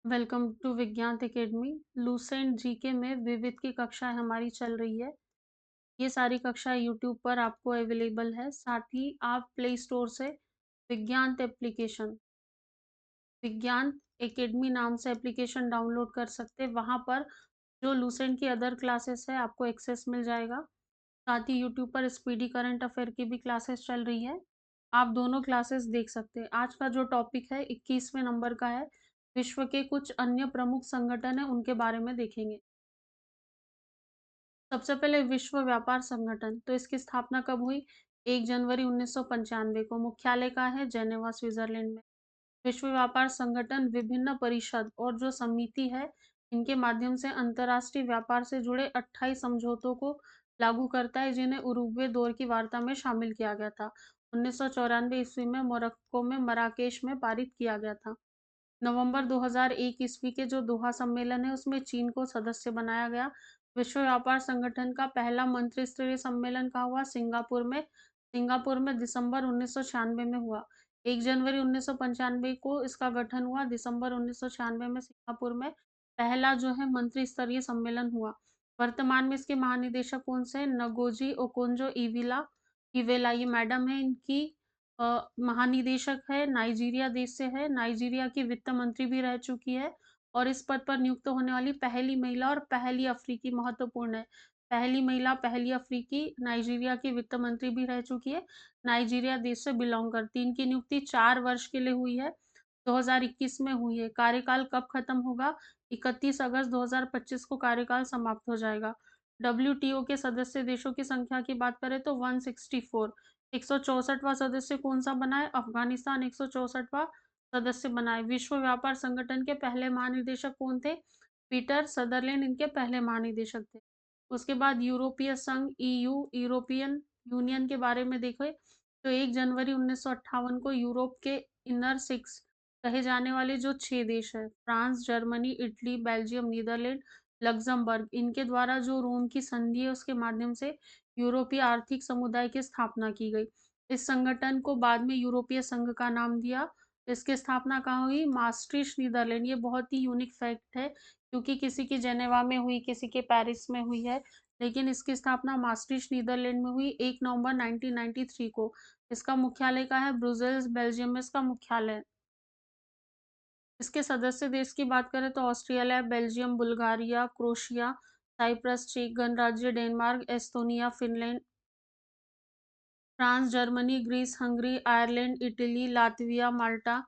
Welcome to विज्ञान academy. Lucent GK में विविध की कक्षाएं हमारी चल रही है। ये सारी कक्षाएं यूट्यूब पर आपको अवेलेबल है। साथ ही आप प्ले स्टोर से विज्ञान एप्लीकेशन विज्ञान एकेडमी नाम से एप्लीकेशन डाउनलोड कर सकते हैं। वहां पर जो लूसेंट की अदर क्लासेस है आपको एक्सेस मिल जाएगा। साथ ही यूट्यूब पर स्पीडी करंट अफेयर की भी क्लासेस चल रही है। आप दोनों क्लासेस देख सकते हैं। आज का जो टॉपिक है 21वें नंबर का है। विश्व के कुछ अन्य प्रमुख संगठन है उनके बारे में देखेंगे। सबसे पहले विश्व व्यापार संगठन, तो इसकी स्थापना कब हुई? 1 जनवरी 1995 को। मुख्यालय कहाँ है? जेनेवा, स्विट्जरलैंड में। विश्व व्यापार संगठन विभिन्न परिषद और जो समिति है, इनके माध्यम से अंतर्राष्ट्रीय व्यापार से जुड़े 28 समझौतों को लागू करता है, जिन्हें उरुग्वे दौर की वार्ता में शामिल किया गया था। 1994 ईस्वी में मोरक्को में मराकेश में पारित किया गया था। नवंबर 2001 ईस्वी के जो दोहा सम्मेलन है, उसमें चीन को सदस्य बनाया गया। विश्व व्यापार संगठन का पहला मंत्रिस्तरीय सम्मेलन कहाँ हुआ? सिंगापुर में। सिंगापुर में दिसंबर 1996 में हुआ। 1 जनवरी 1995 को इसका गठन हुआ। दिसंबर 1996 में सिंगापुर में पहला जो है मंत्रिस्तरीय सम्मेलन हुआ। वर्तमान में इसके महानिदेशक कौन से हैं? नगोजी ओकोंजो-इवेला ये मैडम है। इनकी महानिदेशक है, नाइजीरिया देश से है। नाइजीरिया की वित्त मंत्री भी रह चुकी है और इस पद पर नियुक्त होने वाली पहली महिला और पहली अफ्रीकी, महत्वपूर्ण है। पहली महिला, पहली अफ्रीकी, नाइजीरिया की वित्त मंत्री भी रह चुकी है। नाइजीरिया देश से बिलोंग करती है। इनकी नियुक्ति 4 वर्ष के लिए हुई है। 2021 में हुई है। कार्यकाल कब खत्म होगा? 31 अगस्त 2025 को कार्यकाल समाप्त हो जाएगा। डब्ल्यूटीओ के सदस्य देशों की संख्या की बात करें तो 164। 164वां सदस्य कौन-सा बना है? अफ़गानिस्तान 164वां सदस्य बना है। विश्व व्यापार संगठन के पहले महानिदेशक कौन थे? पीटर सदरलैंड इनके पहले महानिदेशक थे। उसके बाद यूरोपीय संघ ईयू, यूरोपियन यूनियन के बारे में देखें तो 1 जनवरी 1958 को यूरोप के इनर 6 कहे जाने वाले जो 6 देश हैं, France, Germany, Italy, Belgium, Netherland, Luxembourg, इनके द्वारा जो रोम की संधि है उसके माध्यम से यूरोपीय आर्थिक समुदाय की स्थापना की गई। इस संगठन को बाद में यूरोपीय संघ का नाम दिया। इसकी स्थापना कहाँ हुई? maastricht, Netherland. ये बहुत ही यूनिक फैक्ट है क्योंकि किसी की जेनेवा में हुई, किसी के पेरिस में हुई है, लेकिन इसकी स्थापना maastricht, नीदरलैंड में हुई 1 नवंबर 1993 को। इसका मुख्यालय कहाँ है? ब्रुसेल्स, बेल्जियम में इसका मुख्यालय है। इसके सदस्य देश की बात करें तो Australia, Belgium, Bulgaria, Croatia, Cyprus, चेक गणराज्य, Denmark, Estonia, Finland, France, Germany, Greece, Hungary, Ireland, Italy, Latvia, Malta,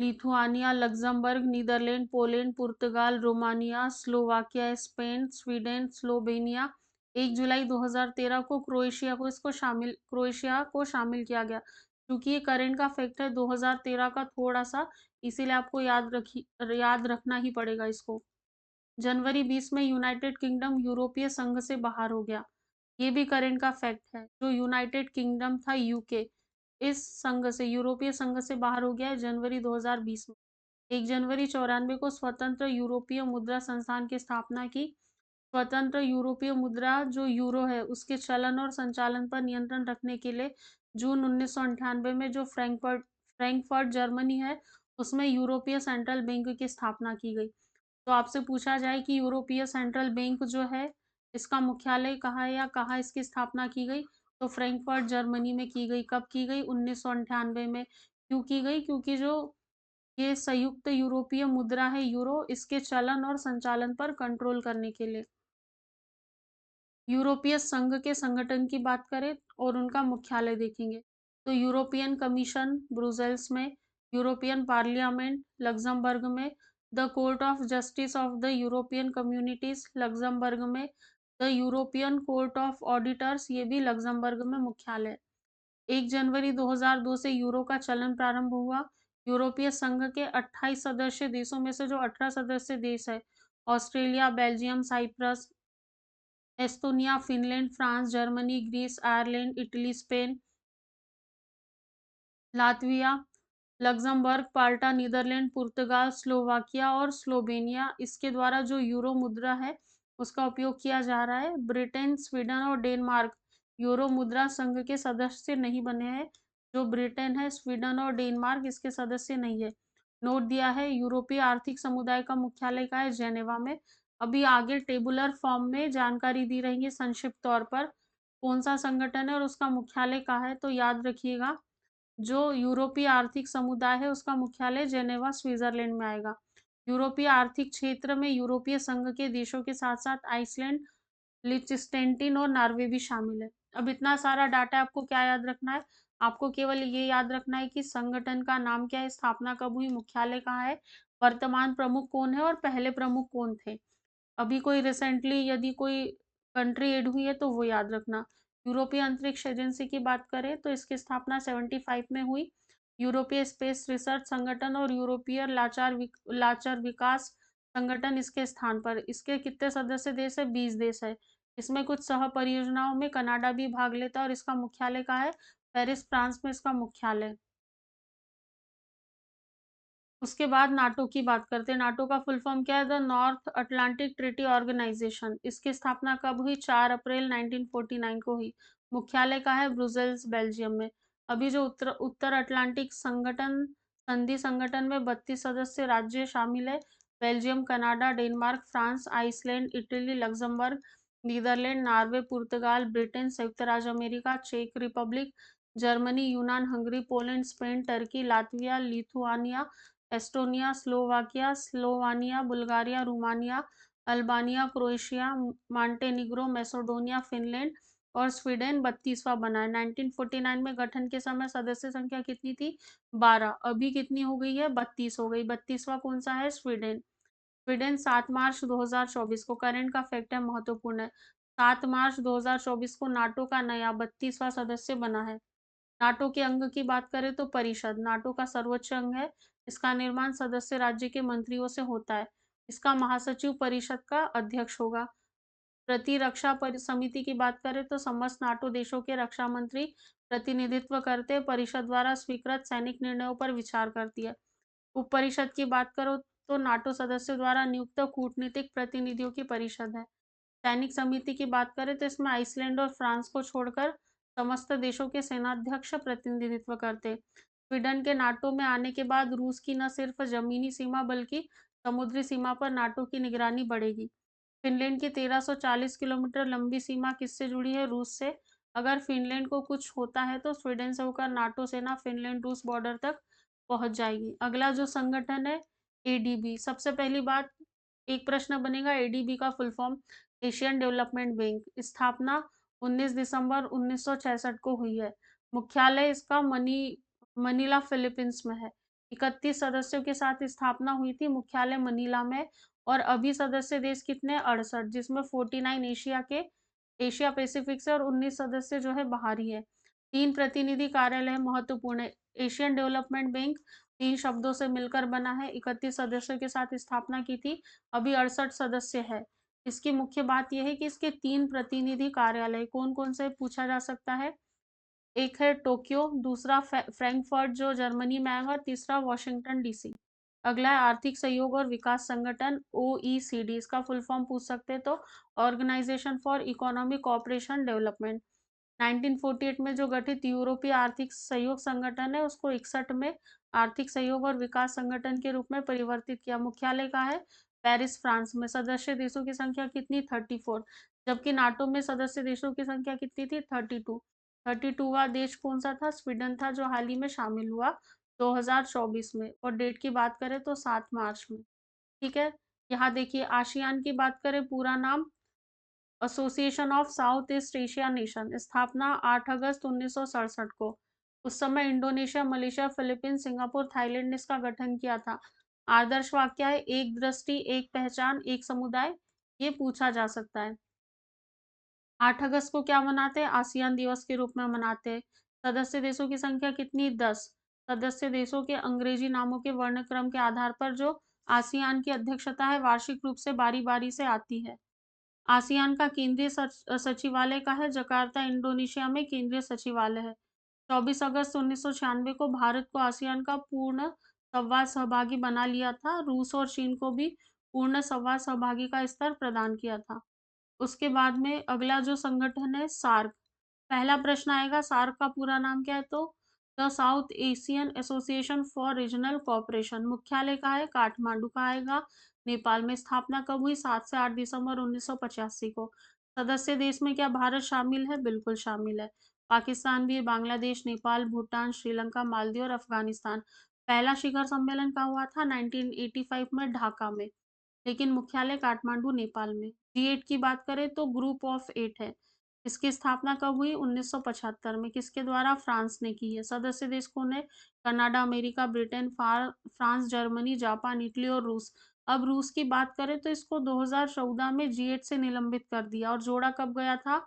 Lithuania, Luxembourg, Netherlands, Poland, पुर्तगाल, Romania, Slovakia, Spain, Sweden, Slovenia. 1 जुलाई 2013 को क्रोएशिया को शामिल किया गया। क्योंकि ये करंट का फैक्ट है 2013 का थोड़ा-सा, इसीलिए आपको याद रखना ही पड़ेगा इसको। जनवरी 20 में यूनाइटेड किंगडम यूरोपीय संघ से बाहर हो गया। ये भी करंट का फैक्ट है। जो यूनाइटेड किंगडम था यूके, इस संघ से, यूरोपीय संघ से बाहर हो गया है जनवरी 2020 में। 1 जनवरी 94 को स्वतंत्र यूरोपीय मुद्रा संस्थान की स्थापना की। स्वतंत्र यूरोपीय मुद्रा जो यूरो है, उसके चलन और संचालन पर नियंत्रण रखने के लिए जून 1998 में जो फ्रैंकफर्ट जर्मनी है, उसमें यूरोपीय सेंट्रल बैंक की स्थापना की गई। तो आपसे पूछा जाए कि यूरोपीय सेंट्रल बैंक जो है, इसका मुख्यालय कहाँ है या कहाँ इसकी स्थापना की गई? तो फ्रैंकफर्ट जर्मनी में की गई। कब की गई? 1998 में। क्यों की गई? क्योंकि जो ये संयुक्त यूरोपीय मुद्रा है यूरो, इसके चलन और संचालन पर कंट्रोल करने के लिए। यूरोपीय संघ के संगठन की बात करें और उनका मुख्यालय देखेंगे तो यूरोपियन कमीशन ब्रुसेल्स में, यूरोपियन पार्लियामेंट लक्ज़मबर्ग में, the court of justice of the European communities Luxembourg में, the European court of auditors ये भी लक्ज़मबर्ग में मुख्यालय है। 1 जनवरी 2002 से यूरो का चलन प्रारंभ हुआ। यूरोपीय संघ के 28 सदस्य देशों में से जो 18 सदस्य देश है, Australia, Belgium, Cyprus, Estonia, Finland, France, Germany, Greece, Ireland, Italy, Spain, Latvia, Luxembourg, Malta, Netherlands, पुर्तगाल, स्लोवाकिया और स्लोवेनिया, इसके द्वारा जो यूरो मुद्रा है, उसका उपयोग किया जा रहा है। ब्रिटेन, स्वीडन और डेनमार्क यूरो मुद्रा संघ के सदस्य नहीं बने हैं। जो ब्रिटेन है, स्वीडन और डेनमार्क इसके सदस्य नहीं है। नोट दिया है। यूरोपीय आर्थिक समुदाय का मुख्यालय कहाँ है? जेनेवा में। अभी आगे टेबुलर फॉर्म में जानकारी दी रहेंगी संक्षिप्त तौर पर, कौन-सा संगठन है और उसका मुख्यालय कहाँ है, तो याद रखिएगा, जो यूरोपीय आर्थिक समुदाय है उसका मुख्यालय जेनेवा स्विट्जरलैंड में आएगा। यूरोपीय आर्थिक क्षेत्र में यूरोपीय संघ के देशों के साथ-साथ आइसलैंड, लिechtenstein और नॉर्वे भी शामिल है। अब इतना सारा डाटा आपको क्या याद रखना है? आपको केवल ये याद रखना है कि संगठन का नाम क्या है, स्थापना कब हुई, मुख्यालय कहाँ है, वर्तमान प्रमुख कौन है और पहले प्रमुख कौन थे। अभी कोई रिसेंटली यदि कोई कंट्री ऐड हुई है तो वो याद रखना। यूरोपीय अंतरिक्ष एजेंसी की बात करें तो इसकी स्थापना 75 में हुई। यूरोपीय स्पेस रिसर्च संगठन और यूरोपीय लाचार विकास संगठन इसके स्थान पर। इसके कितने सदस्य देश है? 20 देश है। इसमें कुछ सह परियोजनाओं में कनाडा भी भाग लेता है और इसका मुख्यालय कहाँ है? पेरिस, फ्रांस में इसका मुख्यालय। उसके बाद नाटो की बात करते हैं। नाटो का फुल फॉर्म क्या है? The North Atlantic Treaty Organization. इसकी स्थापना कब हुई? 4 अप्रैल 1949 को हुई। मुख्यालय कहाँ है? ब्रुसेल्स, बेल्जियम में। अभी जो उत्तर उत्तर अटलांटिक संधि संगठन में 32 सदस्य राज्य शामिल है। Belgium, Canada, Denmark, France, Iceland, Italy, Luxembourg, Netherlands, Norway, पुर्तगाल, ब्रिटेन, संयुक्त राज्य अमेरिका, चेक रिपब्लिक, जर्मनी, यूनान, Hungary, Poland, Spain, Turkey, Latvia, Lithuania, Estonia, Slovakia, Slovenia, Bulgaria, Romania, Albania, Croatia, Montenegro, Macedonia, Finland और स्वीडन 32वां बना है। 1949 में गठन के समय सदस्य संख्या कितनी थी? 12। अभी कितनी हो गई है? 32 हो गई। 32वां कौन-सा है? स्वीडन। स्वीडन 7 मार्च 2024 को, करंट का फैक्ट है, महत्वपूर्ण है। 7 मार्च 2024 को नाटो का नया 32वां सदस्य बना है। नाटो के अंग की बात करें तो परिषद नाटो का सर्वोच्च अंग है। इसका निर्माण सदस्य राज्य के मंत्रियों से होता है। इसका महासचिव परिषद का अध्यक्ष होगा। प्रतिरक्षा समिति की बात करें तो समस्त नाटो देशों के रक्षा मंत्री प्रतिनिधित्व करते हैं। परिषद द्वारा स्वीकृत सैनिक निर्णयों पर विचार करती है। उप परिषद की बात करो तो नाटो सदस्यों द्वारा नियुक्त कूटनीतिक प्रतिनिधियों की परिषद है। सैनिक समिति की बात करें तो इसमें आइसलैंड और फ्रांस को छोड़कर समस्त देशों के सेनाध्यक्ष प्रतिनिधित्व करते। स्वीडन के नाटो में आने के बाद रूस की न सिर्फ जमीनी सीमा बल्कि समुद्री सीमा पर नाटो की निगरानी बढ़ेगी। फिनलैंड की 1340 किलोमीटर लंबी सीमा किससे जुड़ी है? रूस से। अगर फिनलैंड को कुछ होता है तो स्वीडन से होकर नाटो सेना फिनलैंड रूस बॉर्डर तक पहुंच जाएगी। अगला जो संगठन है एडीबी। सबसे पहली बात, एक प्रश्न बनेगा, एडीबी का full form Asian development bank. स्थापना 19 दिसंबर 1966 को हुई है। मुख्यालय इसका मनीला फिलीपींस में है। 31 सदस्यों के साथ स्थापना हुई थी, मुख्यालय मनीला में। और अभी सदस्य देश कितने? 68, जिसमें 49 एशिया पैसिफिक से और 19 सदस्य जो है बाहरी है। 3 प्रतिनिधि कार्यालय महत्वपूर्ण है। एशियन डेवलपमेंट बैंक 3 शब्दों से मिलकर बना है। 31 सदस्यों के साथ स्थापना की थी, अभी 68 सदस्य है। इसकी मुख्य बात यह है कि इसके 3 प्रतिनिधि कार्यालय कौन-कौन से पूछा जा सकता है। एक है टोक्यो, दूसरा फ्रैंकफर्ट जो जर्मनी में है और तीसरा वॉशिंगटन डीसी। अगला है आर्थिक सहयोग और विकास संगठन ओईसीडी। इसका फुल फॉर्म पूछ सकते हैं तो organization for economic cooperation development. 1948 में जो गठित यूरोपीय आर्थिक सहयोग संगठन है उसको 61 में आर्थिक सहयोग और विकास संगठन के रूप में परिवर्तित किया। मुख्यालय कहाँ है? पेरिस, फ्रांस में। सदस्य देशों की संख्या कितनी? 34। जबकि नाटो में सदस्य देशों की संख्या कितनी थी? 32। 32वां देश कौन सा था? स्वीडन था, जो हाल ही में शामिल हुआ 2024 में। और डेट की बात करें तो 7 मार्च में। ठीक है। यहाँ देखिए, आसियान की बात करें, पूरा नाम association of south east Asia nation. स्थापना 8 अगस्त 1967 को। उस समय Indonesia, Malaysia, Philippines, Singapore, Thailand ने इसका गठन किया था। आदर्श वाक्य है एक दृष्टि, एक पहचान, एक समुदाय। ये पूछा जा सकता है। 8 अगस्त को क्या मनाते हैं? आसियान दिवस के रूप में मनाते हैं। सदस्य देशों की संख्या कितनी? 10। सदस्य देशों के अंग्रेजी नामों के वर्णक्रम के आधार पर जो आसियान की अध्यक्षता है वार्षिक रूप से बारी-बारी से आती है। आसियान का केंद्रीय सचिवालय का है जकार्ता, इंडोनेशिया में केंद्रीय सचिवालय है। 24 अगस्त 1996 को भारत को आसियान का पूर्ण संवाद सहभागी बना लिया था। रूस और चीन को भी पूर्ण संवाद सहभागी का स्तर प्रदान किया था। उसके बाद में अगला जो संगठन है सार्क। पहला प्रश्न आएगा, सार्क का पूरा नाम क्या है? तो the south Asian association for regional cooperation मुख्यालय कहाँ है? काठमांडू का आएगा। नेपाल में स्थापना कब हुई? 7 से 8 दिसंबर 1985 को। सदस्य देश में क्या भारत शामिल है? बिल्कुल शामिल है। पाकिस्तान भी, बांग्लादेश, नेपाल, भूटान, श्रीलंका, मालदीव और अफगानिस्तान। पहला शिखर सम्मेलन कहाँ हुआ था? 1985 में ढाका में। लेकिन मुख्यालय काठमांडू नेपाल में। G8 की बात करें तो ग्रुप ऑफ 8 है। इसकी स्थापना कब हुई? 1975 में। किसके द्वारा? फ्रांस ने की है। सदस्य देश कौन है? Canada, America, Britain, France, Germany, Japan, Italy और रूस। अब रूस की बात करें तो इसको 2014 में G8 से निलंबित कर दिया और जोड़ा कब गया था?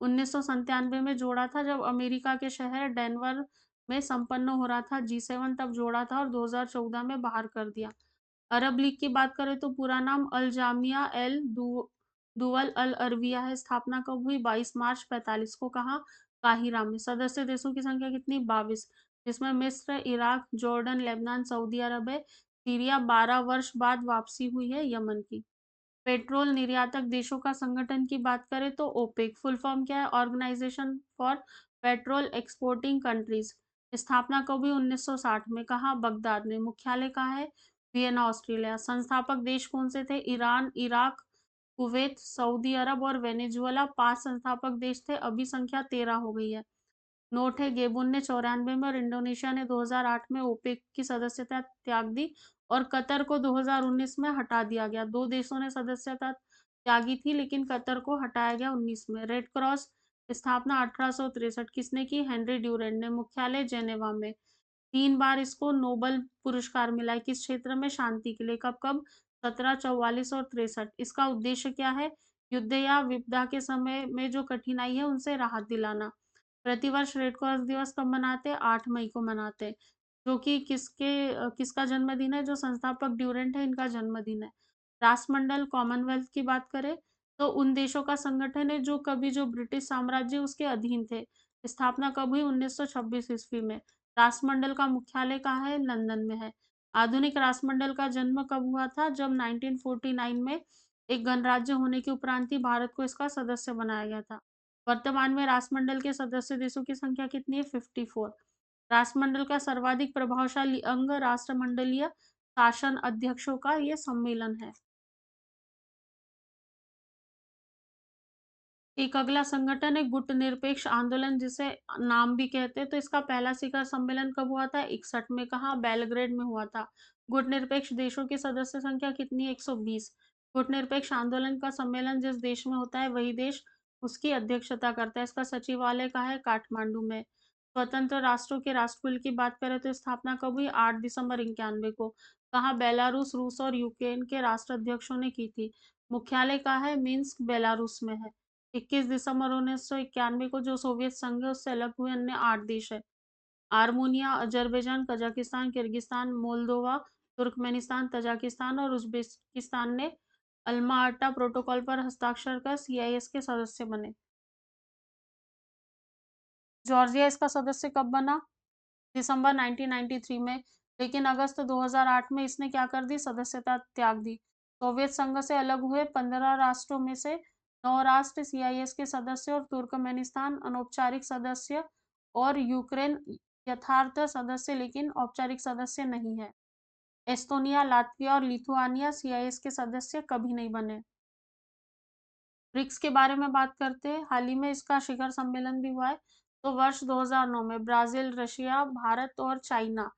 1997 में जोड़ा था, जब अमेरिका के शहर डेनवर में संपन्न हो रहा था G7, तब जोड़ा था और 2014 में बाहर कर दिया। अरब लीग की बात करें तो पूरा नाम अल जामिया एल दुवल अल अरबिया है। स्थापना कब हुई? 22 मार्च 45 को। कहाँ? काहिरा में। सदस्य देशों की संख्या कितनी? 22, जिसमें मिस्र, इराक, जॉर्डन, लेबनान, सऊदी अरब है। सीरिया 12 वर्ष बाद वापसी हुई है यमन की। पेट्रोल निर्यातक देशों का संगठन की बात करें तो ओपेक, फुल फॉर्म क्या है? Organization for petrol exporting countries. स्थापना कब हुई? 1960 में। कहाँ? बगदाद में। मुख्यालय कहाँ है? Vienna, Australia. संस्थापक देश कौन से थे? ईरान, इराक, कुवैत, सऊदी अरब और वेनेजुएला। 5 संस्थापक देश थे, अभी संख्या 13 हो गई है। नोट है, गेबोन ने 94 में और इंडोनेशिया ने 2008 में ओपेक की सदस्यता त्याग दी और कतर को 2019 में हटा दिया गया। 2 देशों ने सदस्यता त्यागी थी, लेकिन कतर को हटाया गया 19 में। रेड क्रॉस स्थापना 1863 किसने की? हेनरी ड्यूरेंट ने। मुख्यालय जेनेवा में। 3 बार इसको नोबल पुरस्कार मिला है। किस क्षेत्र में? शांति के लिए। कब-कब? 17, 44 और 63। इसका उद्देश्य क्या है? युद्ध या विपदा के समय में जो कठिनाई है, उनसे राहत दिलाना। प्रतिवर्ष रेड क्रॉस दिवस कब मनाते हैं? 8 मई को मनाते हैं, जो कि किसका जन्मदिन है? जो संस्थापक ड्यूरेंट है, इनका जन्मदिन है। राष्ट्रमंडल कॉमनवेल्थ की बात करें तो उन देशों का संगठन है जो कभी जो ब्रिटिश साम्राज्य उसके अधीन थे। स्थापना कब हुई? 1926 ईस्वी में। राष्ट्रमंडल का मुख्यालय कहाँ है? लंदन में है। आधुनिक राष्ट्रमंडल का जन्म कब हुआ था? जब 1949 में एक गणराज्य होने के उपरांत ही भारत को इसका सदस्य बनाया गया था। वर्तमान में राष्ट्रमंडल के सदस्य देशों की संख्या कितनी है? 54। राष्ट्रमंडल का सर्वाधिक प्रभावशाली अंग राष्ट्रमंडलीय शासन अध्यक्षों का ये सम्मेलन है। एक अगला संगठन है गुटनिरपेक्ष आंदोलन, जिसे नाम भी कहते हैं। तो इसका पहला शिखर सम्मेलन कब हुआ था? 61 में। कहाँ? बेलग्रेड में हुआ था। गुटनिरपेक्ष देशों की सदस्य संख्या कितनी है? 120। गुटनिरपेक्ष आंदोलन का सम्मेलन जिस देश में होता है, वही देश उसकी अध्यक्षता करता है। इसका सचिवालय कहाँ है? काठमांडू में। स्वतंत्र राष्ट्रों के राष्ट्रकुल की बात करें तो स्थापना कब हुई? 8 दिसंबर 91 को। कहाँ? बेलारूस, रूस और यूक्रेन के राष्ट्राध्यक्षों ने की थी। मुख्यालय कहाँ है? मिन्स्क, बेलारूस में है। 21 दिसंबर 1991 को जो सोवियत संघ है, उससे अलग हुए अन्य 8 देश है। Armenia, Azerbaijan, Kazakhstan, Kyrgyzstan, Moldova, Turkmenistan, Tajikistan और उज़्बेकिस्तान ने अल्मा-अटा प्रोटोकॉल पर हस्ताक्षर कर सीआईएस के सदस्य बने। जॉर्जिया इसका सदस्य कब बना? दिसंबर 1993 में। लेकिन अगस्त 2008 में इसने क्या कर दी? सदस्यता त्याग दी। सोवियत संघ से अलग हुए 15 राष्ट्रों में से 9 राष्ट्र सीआईएस के सदस्य और तुर्कमेनिस्तान अनौपचारिक सदस्य और यूक्रेन यथार्थ सदस्य लेकिन औपचारिक सदस्य नहीं है। एस्तोनिया, लातविया और लिथुआनिया सीआईएस के सदस्य कभी नहीं बने। ब्रिक्स के बारे में बात करते हैं। हाल ही में इसका शिखर सम्मेलन भी हुआ है। तो वर्ष 2009 में ब्राजील, रशिया, भारत और चाइना,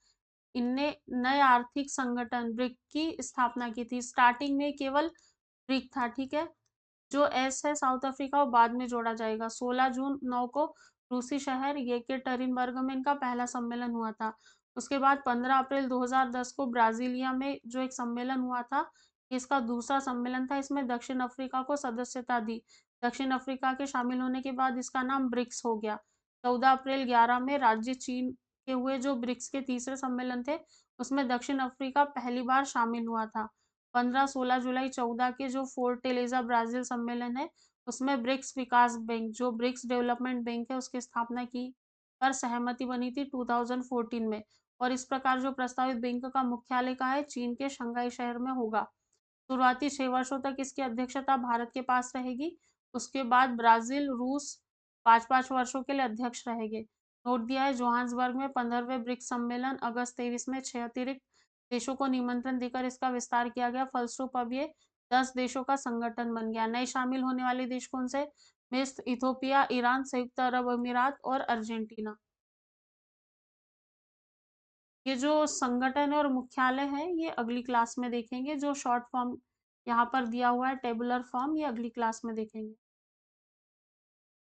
इनने नए आर्थिक संगठन ब्रिक की स्थापना की थी। स्टार्टिंग में केवल ब्रिक था, ठीक है। जो एस है साउथ अफ्रीका, वो बाद में जोड़ा जाएगा। 16 जून 9 को रूसी शहर येकेटरिनबर्ग में इनका पहला सम्मेलन हुआ था। उसके बाद 15 अप्रैल 2010 को ब्राजीलिया में जो एक सम्मेलन हुआ था, इसका दूसरा सम्मेलन था। इसमें दक्षिण अफ्रीका को सदस्यता दी। दक्षिण अफ्रीका के शामिल होने के बाद इसका नाम ब्रिक्स हो गया। 14 अप्रैल 11 में राज्य चीन के हुए जो ब्रिक्स के तीसरे सम्मेलन थे, उसमें दक्षिण अफ्रीका पहली बार शामिल हुआ था। 15-16 जुलाई 14 के जो फोर्टेलेजा ब्राजील सम्मेलन है, उसमें ब्रिक्स विकास बैंक, जो ब्रिक्स डेवलपमेंट बैंक है, उसकी स्थापना की पर सहमति बनी थी 2014 में। और इस प्रकार जो प्रस्तावित बैंक का मुख्यालय कहाँ है? चीन के शंघाई शहर में होगा। शुरुआती 6 वर्षों तक इसकी अध्यक्षता भारत के पास रहेगी। उसके बाद ब्राजील, रूस 5-5 वर्षों के लिए अध्यक्ष रहेंगे। नोट दिया है जोहान्सबर्ग में 15वें ब्रिक्स सम्मेलन अगस्त 23 में 6 अतिरिक्त देशों को निमंत्रण देकर इसका विस्तार किया गया। फलस्वरूप अब ये 10 देशों का संगठन बन गया। नए शामिल होने वाले देश कौन से? मिस्र, इथियोपिया, ईरान, संयुक्त अरब अमीरात और अर्जेंटीना। ये जो संगठन और मुख्यालय है, ये अगली क्लास में देखेंगे। जो शॉर्ट फॉर्म यहाँ पर दिया हुआ है टेबुलर फॉर्म, ये अगली क्लास में देखेंगे।